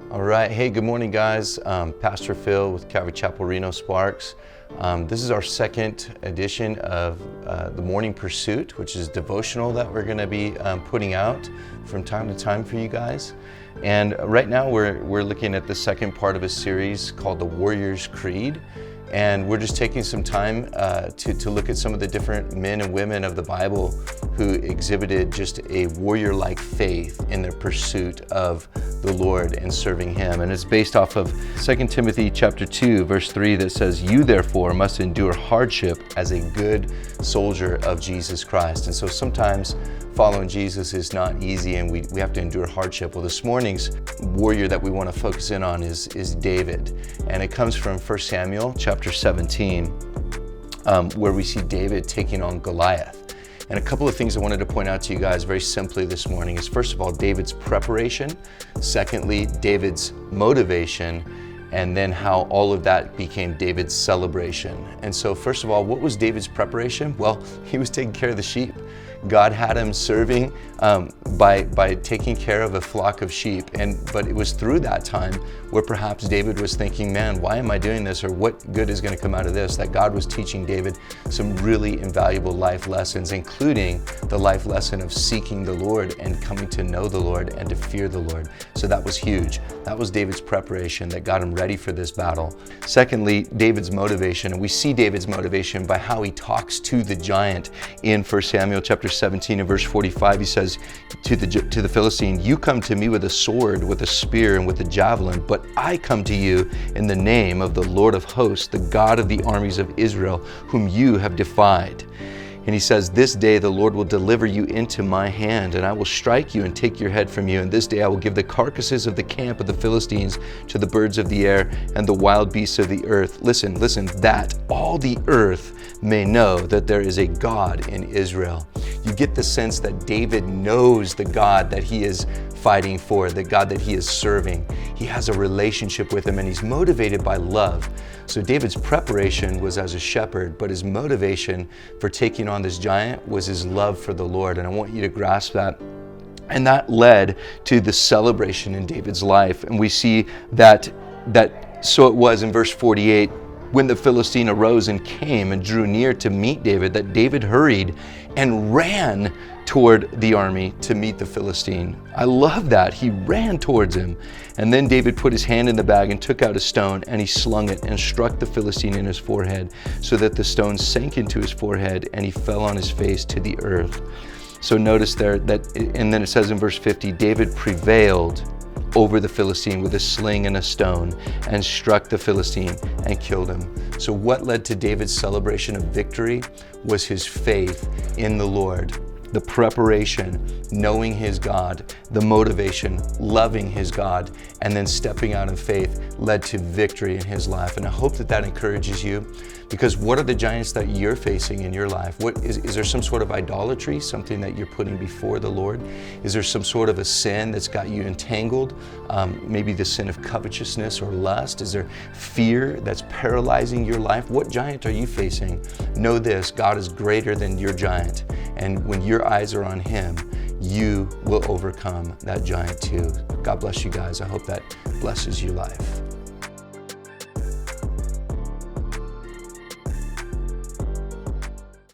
All right, hey, good morning, guys. Pastor Phil with Calvary Chapel Reno Sparks. This is our second edition of the Morning Pursuit, which is devotional that we're going to be putting out from time to time for you guys. And right now we're looking at the second part of a series called the Warrior's Creed. And we're just taking some time to look at some of the different men and women of the Bible who exhibited just a warrior-like faith in their pursuit of the Lord and serving Him. And it's based off of 2 Timothy chapter 2, verse 3 that says, "You therefore must endure hardship as a good soldier of Jesus Christ." And so sometimes following Jesus is not easy and we have to endure hardship. Well, this morning's warrior that we want to focus in on is David. And it comes from 1 Samuel chapter 17, where we see David taking on Goliath. And a couple of things I wanted to point out to you guys very simply this morning is, first of all, David's preparation. Secondly, David's motivation. And then how all of that became David's celebration. And so first of all, what was David's preparation? Well, he was taking care of the sheep. God had him serving by taking care of a flock of sheep. But it was through that time where perhaps David was thinking, man, why am I doing this? Or what good is going to come out of this? That God was teaching David some really invaluable life lessons, including the life lesson of seeking the Lord and coming to know the Lord and to fear the Lord. So that was huge. That was David's preparation that got him ready for this battle. Secondly, David's motivation. And we see David's motivation by how he talks to the giant in 1 Samuel chapter 17 and verse 45. He says to the Philistine, "You come to me with a sword, with a spear, and with a javelin, but I come to you in the name of the Lord of hosts, the God of the armies of Israel, whom you have defied." And he says, "This day the Lord will deliver you into my hand, and I will strike you and take your head from you. And this day I will give the carcasses of the camp of the Philistines to the birds of the air and the wild beasts of the earth." Listen, that all the earth may know that there is a God in Israel. You get the sense that David knows the God that he is fighting for, the God that he is serving. He has a relationship with him and he's motivated by love. So David's preparation was as a shepherd, but his motivation for taking on this giant was his love for the Lord. And I want you to grasp that. And that led to the celebration in David's life. And we see that so it was in verse 48, when the Philistine arose and came and drew near to meet David, that David hurried and ran toward the army to meet the Philistine. I love that. He ran towards him. And then David put his hand in the bag and took out a stone, and he slung it and struck the Philistine in his forehead, so that the stone sank into his forehead and he fell on his face to the earth. So notice there and then it says in verse 50, David prevailed over the Philistine with a sling and a stone and struck the Philistine and killed him. So what led to David's celebration of victory was his faith in the Lord. The preparation, knowing his God, the motivation, loving his God, and then stepping out in faith led to victory in his life. And I hope that encourages you, because what are the giants that you're facing in your life? What is there some sort of idolatry, something that you're putting before the Lord? Is there some sort of a sin that's got you entangled? Maybe the sin of covetousness or lust? Is there fear that's paralyzing your life? What giant are you facing? Know this, God is greater than your giant. And when your eyes are on Him, you will overcome that giant too. God bless you guys. I hope that blesses your life.